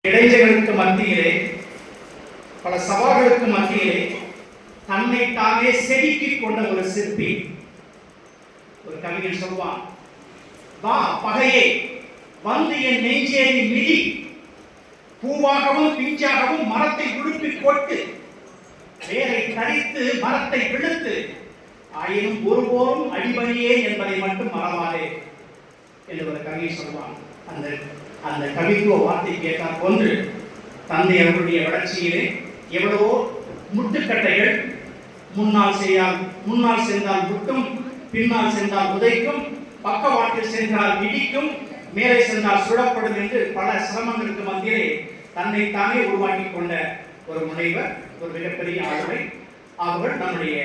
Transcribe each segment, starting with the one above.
இடைஞ்சல்களுக்கு மத்தியிலே, பல சவால்களுக்கு மத்தியிலே தன்னை தானே செதுக்கிக் கொண்ட ஒரு சிற்பி. ஒரு கவிஞன் சொல்வான், வா பகையே வந்து என் நெஞ்சேறி மிதி, பூவாகவும் பிஞ்சாகவும் மரத்தை உடுப்பி கொட்டு, வேரை தரித்து மரத்தை பிடித்து, ஆயினும் ஒருபோதும் அடிபணியே என்பதை மட்டும் மறவாதே என்று ஒரு கவியை சொல்வான். அந்த கவித்துவ வார்த்தை கேட்டால் போன்று தந்தை அவர்களுடைய வளர்ச்சியிலே எவ்வளவோ முட்டுக்கட்டைகள், முன்னால் சென்றால் முட்டும், பின்னால் சென்றால் உதைக்கும், பக்கவாட்டில் சென்றால் இடிக்கும், மேலே சென்றால் சுடப்படும் என்று பல சிரமங்களுக்கு மத்தியிலே தன்னை தானே உருவாக்கி கொண்ட ஒரு முனைவர், ஒரு மிகப்பெரிய ஆளுமை. அவர்கள் நம்முடைய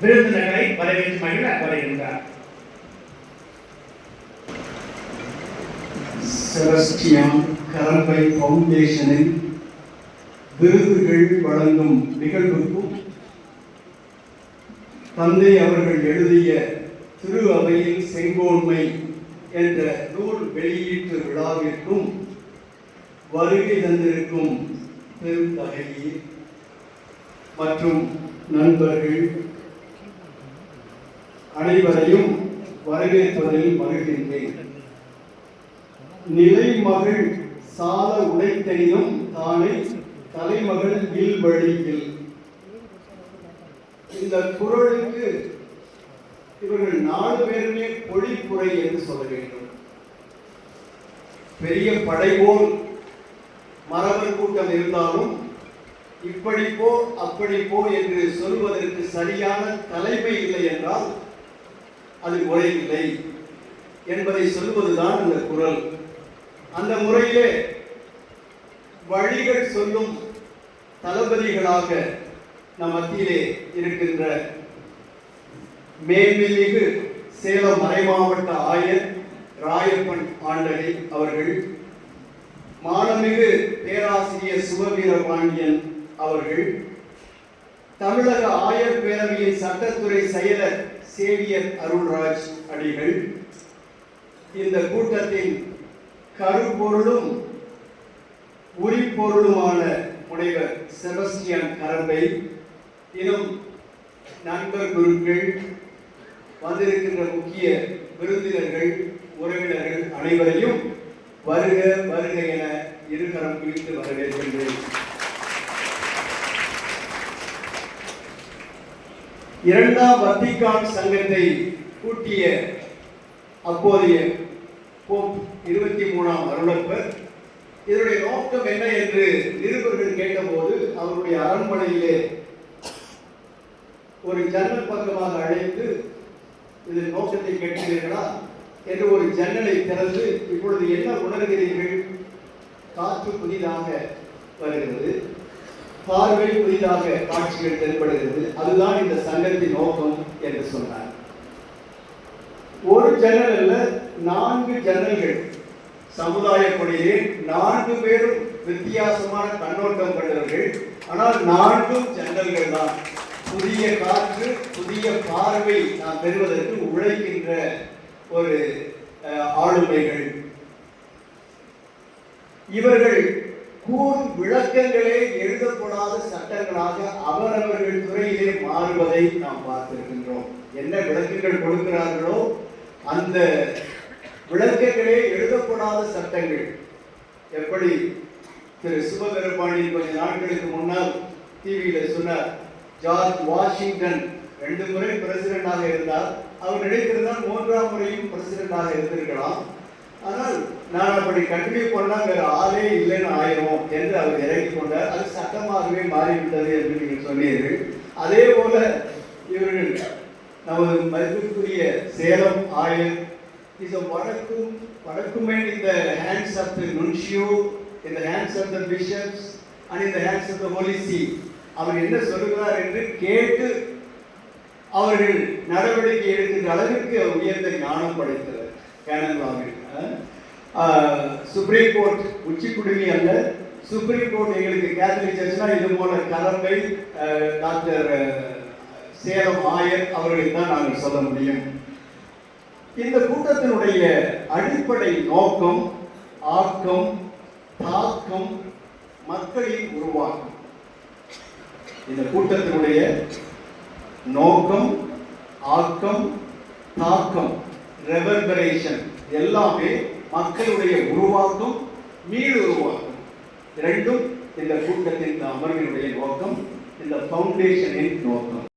விருந்தினர்களை வரவேற்று மகிழ வருகின்றார். செபஸ்டியன் கரம்பை ஃபவுண்டேஷனின் விருதுகள் வழங்கும் நிகழ்வுக்கும் தந்தை அவர்கள் எழுதிய திரு அவையில் செங்கோன்மை என்ற நூல் வெளியீட்டு விழாவிற்கும் வருகை தந்திருக்கும் பெருந்தகையீர் மற்றும் நண்பர்கள் அனைவரையும் வரவேற்பதில் மகிழ்கின்றேன். நிலைமகள் சால உடைத்தெனினும் தானே தலைமகள் இல்வழியில். இந்த குறளுக்கு இவர்கள் 4 பேருமே பொழிப்புரை என்று சொல்ல வேண்டும். பெரிய படைபோல் மரபர் கூட்டம் இருந்தாலும் இப்படி போ அப்படி போ என்று சொல்வதற்கு சரியான தலைமை இல்லை என்றால் அது முறை இல்லை என்பதை சொல்வதுதான் அந்த குறள். அந்த முறையிலே வழிகள் சொல்லும் தளபதிகளாக நம் மத்தியிலே இருக்கின்ற மேன்மிகு சேலம் மறைமாவட்ட ஆயர் ராயப்பன் ஆண்டகை அவர்கள், மானமிகு பேராசிரியர் சுபவீர பாண்டியன் அவர்கள், தமிழக ஆயர் பேரவையின் சட்டத்துறை செயலர் சேவியர் அருள்ராஜ் அடிகள், இந்த கூட்டத்தின் கருப்பொருளும் உரிப்பொருளுமான முனைவர் செபஸ்டியன் கரம்பை, இன்னும் நண்பர் குருக்கள், வந்திருக்கின்ற முக்கிய விருந்தினர்கள், உறவினர்கள் அனைவரையும் வருக வருக என இருகரம் பிடித்து வரவேற்கின்றேன். 2ஆம் வத்திக்கான் சங்கத்தை கூட்டிய அப்போதைய போப் 23ஆம் அருளப்பர் இதனுடைய நோக்கம் என்ன என்று நிருபர்கள் கேட்டபோது அவருடைய அரண்மனையிலே ஒரு ஜன்னல் பக்கமாக அழைத்து, இதன் நோக்கத்தை கேட்கிறீர்களா என்று ஒரு ஜன்னலை திறந்து, இப்பொழுது என்ன உணர்கிறீர்கள்? காற்று புதிதாக வருகிறது, பார்வை புதிதாக காட்சிகள் தென்படுகிறது, அதுதான் இந்த சங்கத்தின் நோக்கம் என்று சொன்னார். ஒரு ஜன்னல் அல்ல, 4 ஜன்னல்கள். சமுதாய கொடியிலே 4 பேரும் வித்தியாசமான கண்ணோட்டம் கொண்டவர்கள், ஆனால் 4 ஜன்னல்கள் தான். புதிய காற்று, புதிய பார்வை நாம் பெறுவதற்கு உழைக்கின்ற ஒரு ஆளுமைகள். இவர்கள் கூறும் விளக்கங்களே எழுதப்படாத சட்டங்களாக அவரவர்கள் துறையிலே மாறுவதை நாம் பார்த்திருக்கின்றோம். என்ன விளக்கங்கள் கொடுக்கிறார்களோ அந்த விளக்கங்களே எழுதப்படாத சட்டங்கள். எப்படி திரு சுபவீரபாண்டியன் கொஞ்ச நாட்களுக்கு முன்னால் டிவியில் சொன்னார், ஜார்ஜ் வாஷிங்டன் 2 முறை பிரசிடண்டாக இருந்தார், அவர் நினைத்திருந்தால் 3ஆம் முறையும் பிரசிடண்டாக இருந்திருக்கலாம், ஆனால் நான் அப்படி கண்டினியூ பண்ணால் வேற ஆளே இல்லைன்னு ஆயிரும் என்று அவர் இறங்கி கொண்டார். அது சட்டமாகவே மாறிவிட்டது என்று நீங்கள் சொன்னீர்கள். அதே போல இவர்கள் நமது மதிப்புக்குரிய சேலம் ஆயர் is a வடக்கும் in the hands of the nuncio, in the hands of the bishops and in the hands of the Holy See. அவர் என்ன சொல்கிறார் என்று கேட்டு அவர்கள் நடவடிக்கை எடுக்கின்ற அளவிற்கு உயர்ந்த ஞானம் படைத்தவர். கேனன்லாவில் சுப்ரீம் கோர்ட் உச்சி குடுமி அல்ல, சுப்ரீம் கோர்ட் எங்களுக்கு கேத்தலிக் சர்ச்னா இது போல கரம்பை டாக்டர் சேலம் ஆயர் அவர்களை தான் நாங்கள் சொல்ல முடியும். இந்த கூட்டத்தினுடைய அடிப்படை நோக்கம், ஆக்கம், தாக்கம், மக்களின் உருவாக்கம். இந்த கூட்டத்தினுடைய நோக்கம், ஆக்கம், தாக்கம், ரெவர்பரேஷன் எல்லாமே மக்களுடைய உருவாக்கம், மீள் உருவாக்கம். இரண்டும் இந்த கூட்டத்தின், இந்த அமர்வினுடைய நோக்கம், இந்த ஃபவுண்டேஷனின் நோக்கம்.